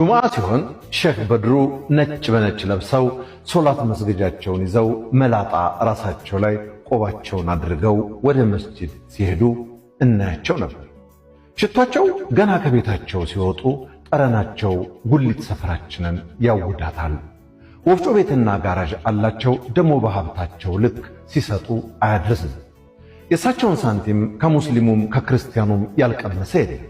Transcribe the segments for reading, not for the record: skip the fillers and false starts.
ጁምዓ ሲሆን ሼክ በድሩ ነጭ በነጭ ለብሰው ሶላት መስገጃቸውን ይዘው መላጣ ራሳቸው ላይ ቆባቸውን አድርገው ወደ መስጂድ ሲሄዱ እናያቸው ነበር። ሽቷቸው ገና ከቤታቸው ሲወጡ ጠረናቸው ጉሊት ሰፈራችንን ያውዳታል። ወፍጮ ቤትና ጋራዥ አላቸው። ደሞ በሀብታቸው ልክ ሲሰጡ አያድርስም። የእሳቸውን ሳንቲም ከሙስሊሙም ከክርስቲያኑም ያልቀመሰ የለም።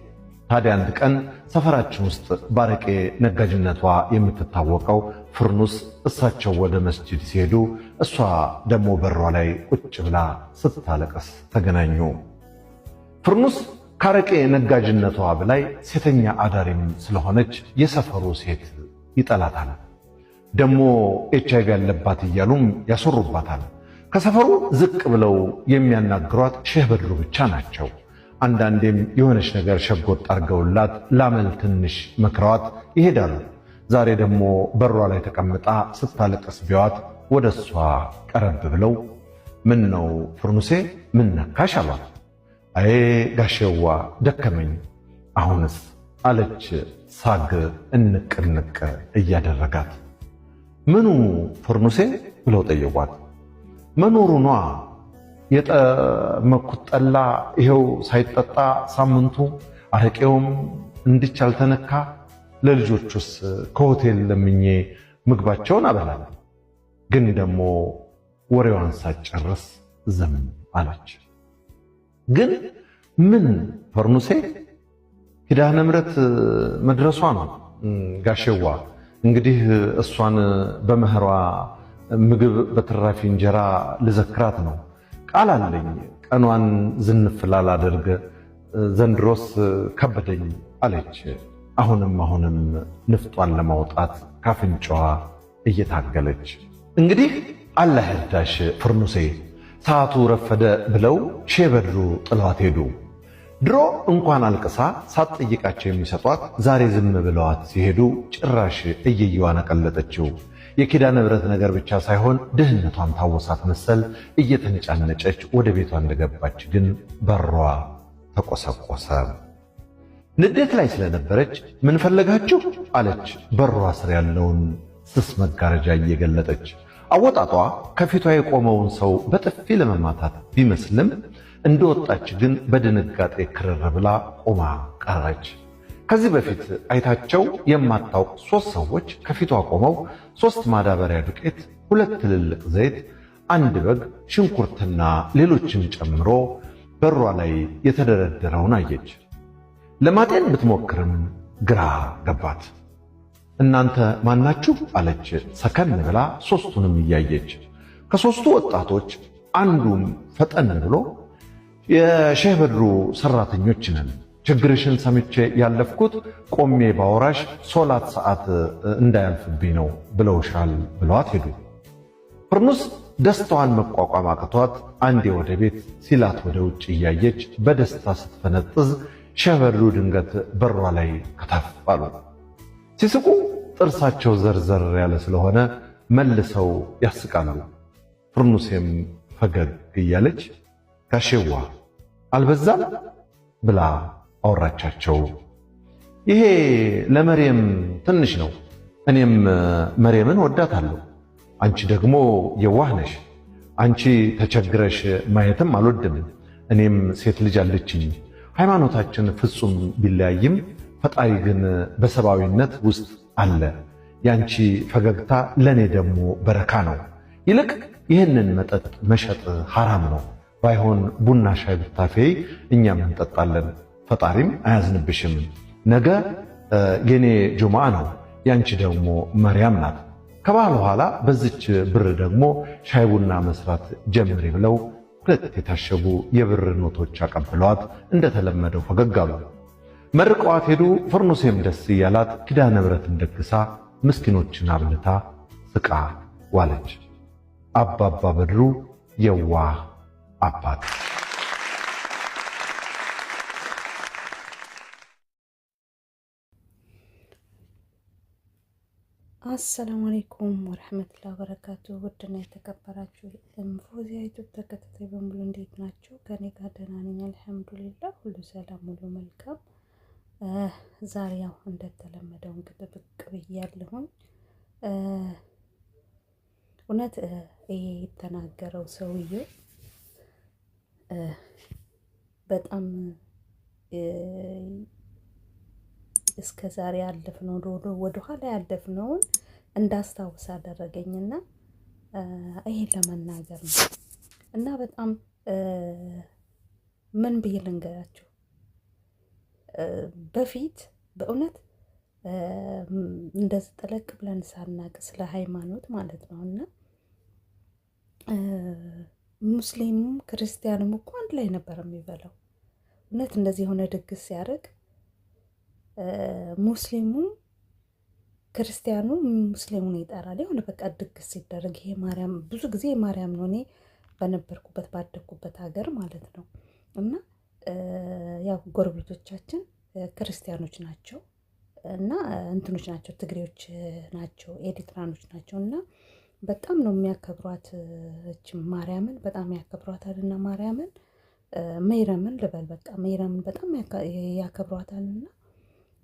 ታዲያ አንድ ቀን ሰፈራችን ውስጥ ባረቄ ነጋጅነቷ የምትታወቀው ፍርኑስ እሳቸው ወደ መስጂድ ሲሄዱ እሷ ደሞ በሯ ላይ ቁጭ ብላ ስታለቅስ ተገናኙ። ፍርኑስ ካረቄ ነጋጅነቷ በላይ ሴተኛ አዳሪም ስለሆነች የሰፈሩ ሴት ይጠላታል። ደሞ ኤችአይቪ ያለባት እያሉም ያሰሩባታል። ከሰፈሩ ዝቅ ብለው የሚያናግሯት ሼህ በድሩ ብቻ ናቸው። አንዳንዴም የሆነች ነገር ሸጎጥ አርገውላት ላመል ትንሽ መክረዋት ይሄዳሉ። ዛሬ ደግሞ በሯ ላይ ተቀምጣ ስታለቅስ ቢዋት ወደሷ ቀረብ ብለው ምን ነው ፍርኑሴ ምን ነካሽ አሏት። አይ ጋሼዋ ደከመኝ አሁንስ አለች ሳግ እንቅንቅ እያደረጋት። ምኑ ፍርኑሴ ብለው ጠየቋት። መኖሩኗ የጠመኩት ጠላ ይሄው ሳይጠጣ ሳምንቱ አረቄውም እንድች አልተነካ ለልጆቹስ ከሆቴል ለምኜ ምግባቸውን አበላል። ግን ደግሞ ወሬዋን ሳትጨርስ ዝም አለች። ግን ምን ፈርኑሴ ኪዳነ ምሕረት መድረሷ ነው ጋሼዋ። እንግዲህ እሷን በመህሯ ምግብ በትራፊ እንጀራ ልዘክራት ነው። ቃል አለኝ ቀኗን ዝንፍላል አደርገ ዘንድሮስ ከበደኝ አለች። አሁንም ንፍጧን ለማውጣት ካፍንጫዋ እየታገለች። እንግዲህ አላህ ይርዳሽ ፍርኑሴ፣ ሰዓቱ ረፈደ ብለው ሼህ በድሩ ጥሏት ሄዱ። ድሮ እንኳን አልቅሳ ሳትጠይቃቸው የሚሰጧት ዛሬ ዝም ብለዋት ሲሄዱ ጭራሽ እየየዋን አቀለጠችው። የኪዳነ ምሕረት ነገር ብቻ ሳይሆን ድህነቷን ታወሳት መሰል እየተነጫነጨች ወደ ቤቷ እንደገባች ግን በሯ ተቆሰቆሰ። ንዴት ላይ ስለነበረች ምን ፈለጋችሁ አለች በሯ ስር ያለውን ስስ መጋረጃ እየገለጠች። አወጣጧ ከፊቷ የቆመውን ሰው በጥፊ ለመማታት ቢመስልም እንደወጣች ግን በድንጋጤ ክርር ብላ ቆማ ቀረች። ከዚህ በፊት አይታቸው የማታውቅ 3 ሰዎች ከፊቷ ቆመው 3 ማዳበሪያ ዱቄት፣ 2 ትልልቅ ዘይት፣ 1 በግ፣ ሽንኩርትና ሌሎችን ጨምሮ በሯ ላይ የተደረደረውን አየች። ለማጤን ብትሞክርም ግራ ገባት። እናንተ ማናችሁ አለች ሰከን ብላ 3ቱንም እያየች። ከ3ቱ ወጣቶች አንዱም ፈጠን ብሎ የሼህ በድሩ ሰራተኞች ነን፣ ችግርሽን ሰምቼ ያለፍኩት ቆሜ ባወራሽ ሶላት ሰዓት እንዳያልፍብኝ ነው ብለውሻል ብለዋት ሄዱ። ፍርኑስ ደስታዋን መቋቋም አቅቷት አንዴ ወደ ቤት ሲላት ወደ ውጭ እያየች በደስታ ስትፈነጥዝ ሼህ በድሩ ድንገት በሯ ላይ ከተፍ አሉ። ሲስቁ ጥርሳቸው ዘርዘር ያለ ስለሆነ መልሰው ያስቃሉ። ፍርኑሴም ፈገግ እያለች ጋሼዋ አልበዛም ብላ አወራቻቸው። ይሄ ለመርየም ትንሽ ነው፣ እኔም መርየምን ወዳታለሁ። አንቺ ደግሞ የዋህ ነሽ። አንቺ ተቸግረሽ ማየትም አልወድም። እኔም ሴት ልጅ አለችኝ። ሃይማኖታችን ፍጹም ቢለያይም ፈጣሪ ግን በሰብአዊነት ውስጥ አለ። ያንቺ ፈገግታ ለኔ ደግሞ በረካ ነው። ይልቅ ይህንን መጠጥ መሸጥ ሐራም ነው። ባይሆን ቡና ሻይ ብታፈይ እኛም እንጠጣለን፣ ፈጣሪም አያዝንብሽም። ነገ የኔ ጁምዓ ነው፣ ያንቺ ደግሞ መርያም ናት። ከባል በኋላ በዚች ብር ደግሞ ሻይ ቡና መስራት ጀምሪ ብለው 2 የታሸጉ የብር ኖቶች አቀብለዋት እንደተለመደው ፈገግ አሉ። መርቀዋት ሄዱ። ፍርኑሴም ደስ እያላት ኪዳነ ምሕረትን ደግሳ ምስኪኖችን አብልታ ስቃ ዋለች። አባባ በድሩ የዋህ አባት። አሰላሙ አለይኩም ወራህመቱላሂ ወበረካቱ። ውድና የተከበራችሁ ፎዚያ ዩቲዩብ ተከታታይ በሙሉ እንዴት ናችሁ? ከኔ ጋር ደህና ነኝ አልሐምዱሊላህ። ሁሉ ሰላም፣ ሁሉ መልካም። ዛሬ ያው እንደተለመደው እንግዲህ ብቅ ብያለሁኝ። እውነት ይሄ የተናገረው ሰውዬ በጣም እስከ ዛሬ ያለፍነው ወደኋላ ያለፍነውን እንዳስታውስ አደረገኝና ይሄን ለመናገር ነው። እና በጣም ምን ብዬ ልንገራችሁ፣ በፊት በእውነት እንደዚህ ጠለቅ ብለን ሳናቅ ስለ ሃይማኖት ማለት ነው እና ሙስሊሙም ክርስቲያኑም እኮ አንድ ላይ ነበር የሚበላው። እውነት እንደዚህ የሆነ ድግስ ሲያደርግ ሙስሊሙ ክርስቲያኑ ሙስሊሙን ይጠራል። የሆነ በቃ ድግስ ሲደረግ ይሄ ማርያም፣ ብዙ ጊዜ ማርያም ነው እኔ በነበርኩበት ባደግኩበት ሀገር ማለት ነው። እና ያው ጎረቤቶቻችን ክርስቲያኖች ናቸው እና እንትኖች ናቸው፣ ትግሬዎች ናቸው፣ ኤሪትራኖች ናቸው እና በጣም ነው የሚያከብሯት ማርያምን በጣም ያከብሯታል። እና ማርያምን ሜረምን ልበል በቃ ሜረምን በጣም ያከብሯታል። እና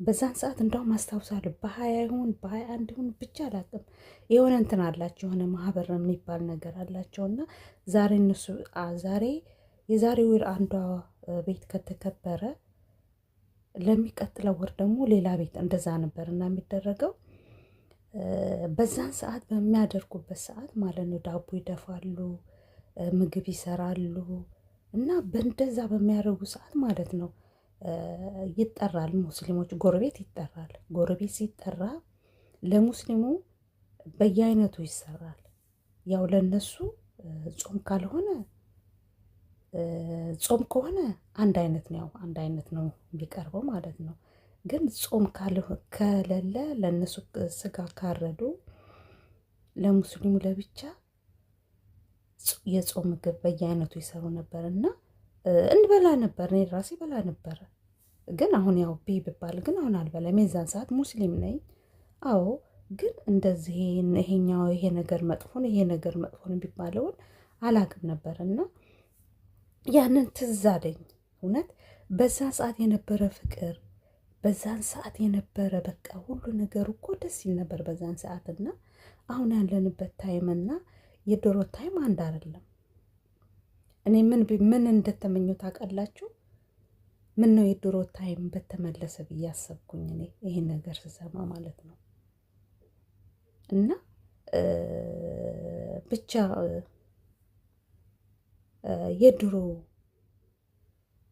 በዛን ሰዓት እንደውም አስታውሳለሁ በ20 ይሁን በ21 ይሁን ብቻ አላውቅም፣ የሆነ እንትን አላቸው የሆነ ማህበር የሚባል ነገር አላቸው። እና ዛሬ እነሱ የዛሬ ወር አንዷ ቤት ከተከበረ ለሚቀጥለው ወር ደግሞ ሌላ ቤት እንደዛ ነበር እና የሚደረገው በዛን ሰዓት በሚያደርጉበት ሰዓት ማለት ነው ዳቦ ይደፋሉ፣ ምግብ ይሰራሉ እና በእንደዛ በሚያደርጉ ሰዓት ማለት ነው ይጠራል። ሙስሊሞች ጎረቤት ይጠራል። ጎረቤት ሲጠራ ለሙስሊሙ በየአይነቱ ይሰራል። ያው ለነሱ ጾም ካልሆነ ጾም ከሆነ አንድ አይነት ነው፣ ያው አንድ አይነት ነው የሚቀርበው ማለት ነው። ግን ጾም ከሌለ ለነሱ ስጋ ካረዱ ለሙስሊሙ ለብቻ የጾም ምግብ በየአይነቱ ይሰሩ ነበር እና እንበላ ነበር። እኔ ራሴ በላ ነበር። ግን አሁን ያው ብባል ግን አሁን አልበላም። የዛን ሰዓት ሙስሊም ነኝ። አዎ፣ ግን እንደዚህ ይሄኛው ይሄ ነገር መጥፎ ነው ይሄ ነገር መጥፎ ነው የሚባለውን አላቅም ነበር እና ያንን ትዝ አለኝ። እውነት በዛን ሰዓት የነበረ ፍቅር፣ በዛን ሰዓት የነበረ በቃ ሁሉ ነገር እኮ ደስ ይል ነበር በዛን ሰዓት። እና አሁን ያለንበት ታይም እና የድሮ ታይም አንድ አይደለም። እኔ ምን እንደተመኘው ታውቃላችሁ? ምን ነው የድሮ ታይም በተመለሰ ብዬ አሰብኩኝ እኔ ይሄን ነገር ስሰማ ማለት ነው። እና ብቻ የድሮ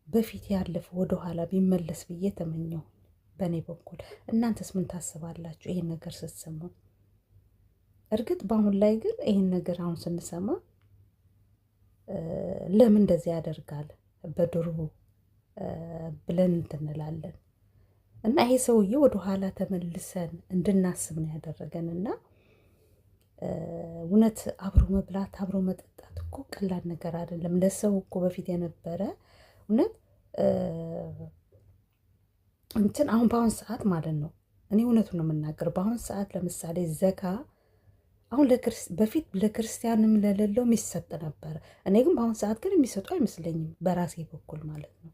በፊት ያለፈ ወደኋላ ቢመለስ ብዬ ተመኘው በእኔ በኩል። እናንተስ ምን ታስባላችሁ ይሄን ነገር ስትሰሙ? እርግጥ በአሁን ላይ ግን ይሄን ነገር አሁን ስንሰማ ለምን እንደዚህ ያደርጋል በድሮ ብለን እንትንላለን። እና ይሄ ሰውዬ ወደኋላ ተመልሰን እንድናስብ ነው ያደረገን። እና እውነት አብሮ መብላት አብሮ መጠጣት እኮ ቀላል ነገር አይደለም ለሰው እኮ በፊት የነበረ እውነት እንትን አሁን በአሁን ሰዓት ማለት ነው። እኔ እውነቱን ነው የምናገር። በአሁን ሰዓት ለምሳሌ ዘካ አሁን በፊት ለክርስቲያንም ለሌለውም ይሰጥ ነበር። እኔ ግን በአሁን ሰዓት ግን የሚሰጡ አይመስለኝም በራሴ በኩል ማለት ነው።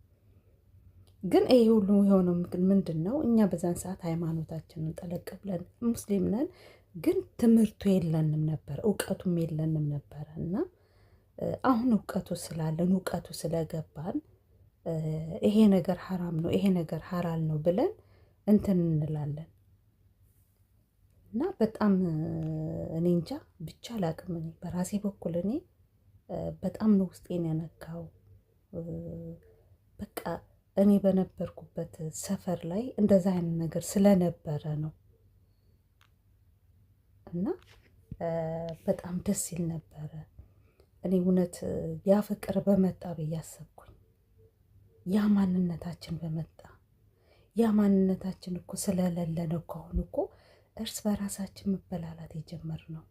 ግን ይሄ ሁሉ የሆነው ምንድን ነው? እኛ በዛን ሰዓት ሃይማኖታችንን ጠለቅ ብለን ሙስሊም ነን፣ ግን ትምህርቱ የለንም ነበር፣ እውቀቱም የለንም ነበረ። እና አሁን እውቀቱ ስላለን እውቀቱ ስለገባን ይሄ ነገር ሐራም ነው ይሄ ነገር ሐላል ነው ብለን እንትን እንላለን። እና በጣም እኔ እንጃ ብቻ አላቅም። እኔ በራሴ በኩል እኔ በጣም ነው ውስጤን ያነካው። በቃ እኔ በነበርኩበት ሰፈር ላይ እንደዛ አይነት ነገር ስለነበረ ነው። እና በጣም ደስ ይል ነበረ። እኔ እውነት ያ ፍቅር በመጣ ብዬ አሰብኩኝ። ያ ማንነታችን በመጣ ያ ማንነታችን እኮ ስለሌለ ነው እኮ አሁን እኮ እርስ በራሳችን መበላላት የጀመርነው፣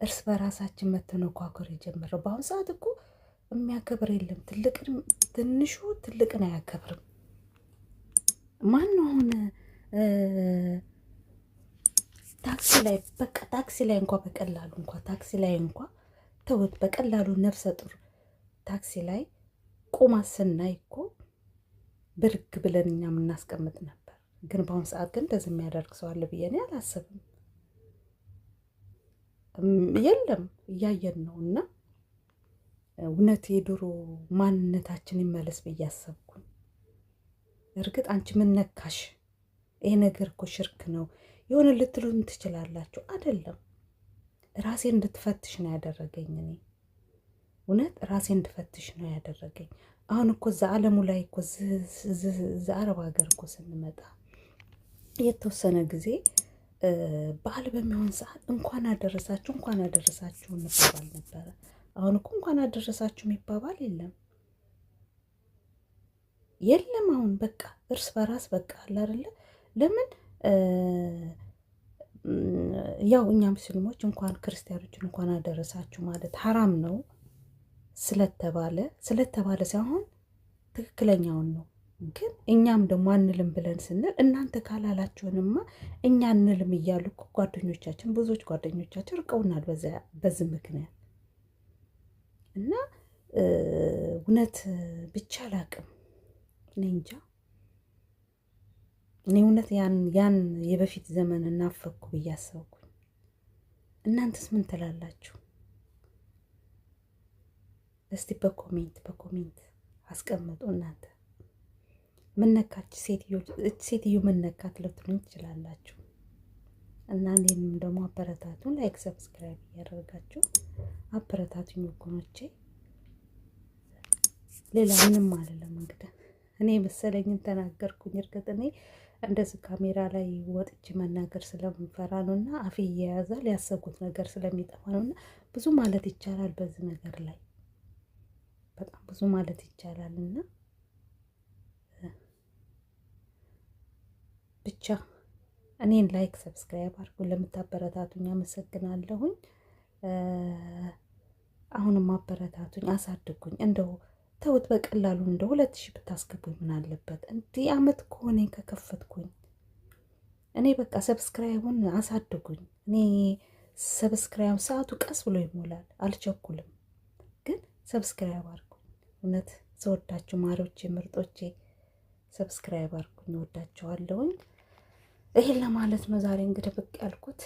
እርስ በራሳችን መተነኳኮር የጀመረው። በአሁን ሰዓት እኮ የሚያከብር የለም። ትንሹ ትልቅን አያከብርም። ማን ነው አሁን ታክሲ ላይ በቃ ታክሲ ላይ እንኳ በቀላሉ እንኳ ታክሲ ላይ እንኳ ተውት፣ በቀላሉ ነፍሰ ጡር ታክሲ ላይ ቁማ ስናይ እኮ ብርግ ብለን እኛ የምናስቀምጥ ነበር። ግን በአሁኑ ሰዓት ግን እንደዚህ የሚያደርግ ሰው አለ ብዬ እኔ አላስብም። የለም እያየን ነው። እና እውነት የድሮ ማንነታችን ይመለስ ብዬ አሰብኩኝ። እርግጥ አንቺ ምን ነካሽ? ይሄ ነገር እኮ ሽርክ ነው የሆነ ልትሉን ትችላላችሁ። አይደለም፣ ራሴ እንድትፈትሽ ነው ያደረገኝ። እኔ እውነት ራሴ እንድፈትሽ ነው ያደረገኝ። አሁን እኮ እዛ ዓለሙ ላይ እኮ እዛ አረብ ሀገር እኮ ስንመጣ የተወሰነ ጊዜ በዓል በሚሆን ሰዓት እንኳን አደረሳችሁ እንባባል ነበረ። አሁን እኮ እንኳን አደረሳችሁ የሚባባል የለም። አሁን በቃ እርስ በራስ በቃ አለ አይደለ? ለምን ያው እኛ ሙስሊሞች እንኳን ክርስቲያኖችን እንኳን አደረሳችሁ ማለት ሐራም ነው ስለተባለ ሳይሆን ትክክለኛውን ነው። ግን እኛም ደግሞ አንልም ብለን ስንል እናንተ ካላላችሁንማ እኛ አንልም እያሉ እኮ ጓደኞቻችን፣ ብዙዎች ጓደኞቻችን ርቀውናል በዚህ ምክንያት። እና እውነት ብቻ አላቅም፣ እኔ እንጃ። እኔ እውነት ያን የበፊት ዘመን እናፈኩ ብዬ አሰብኩኝ። እናንተስ ምን ትላላችሁ? እስቲ በኮሜንት አስቀምጡ። እናንተ ምነካች ሴትዮ ምነካት ልትሉኝ ትችላላችሁ። እና እኔንም ደግሞ አበረታቱን፣ ላይክ ሰብስክራይብ እያደረጋችሁ አበረታቱኝ ወገኖቼ። ሌላ ምንም አይደለም። እንግዲህ እኔ መሰለኝን ተናገርኩኝ። እርግጥ እኔ እንደዚህ ካሜራ ላይ ወጥቼ መናገር ስለምፈራ ነው እና አፌ እየያዛል ያሰብኩት ነገር ስለሚጠፋ ነው። እና ብዙ ማለት ይቻላል በዚህ ነገር ላይ በጣም ብዙ ማለት ይቻላል። እና ብቻ እኔን ላይክ ሰብስክራይብ አድርጉ። ለምታበረታቱኝ አመሰግናለሁኝ። አሁንም አበረታቱኝ፣ አሳድጉኝ። እንደው ተውት በቀላሉ እንደው 2000 ብታስገቡኝ ምን አለበት? እንዲህ አመት ከሆነ ከከፈትኩኝ እኔ በቃ ሰብስክራይቡን አሳድጉኝ። እኔ ሰብስክራይብ ሰዓቱ ቀስ ብሎ ይሞላል፣ አልቸኩልም። ግን ሰብስክራይብ አድርጉኝ። እውነት ስወዳችሁ ማሪዎቼ፣ ምርጦቼ ሰብስክራይብ አድርጉኝ። እወዳችኋለሁኝ። ይሄን ለማለት ነው ዛሬ እንግዲህ ብቅ ያልኩት።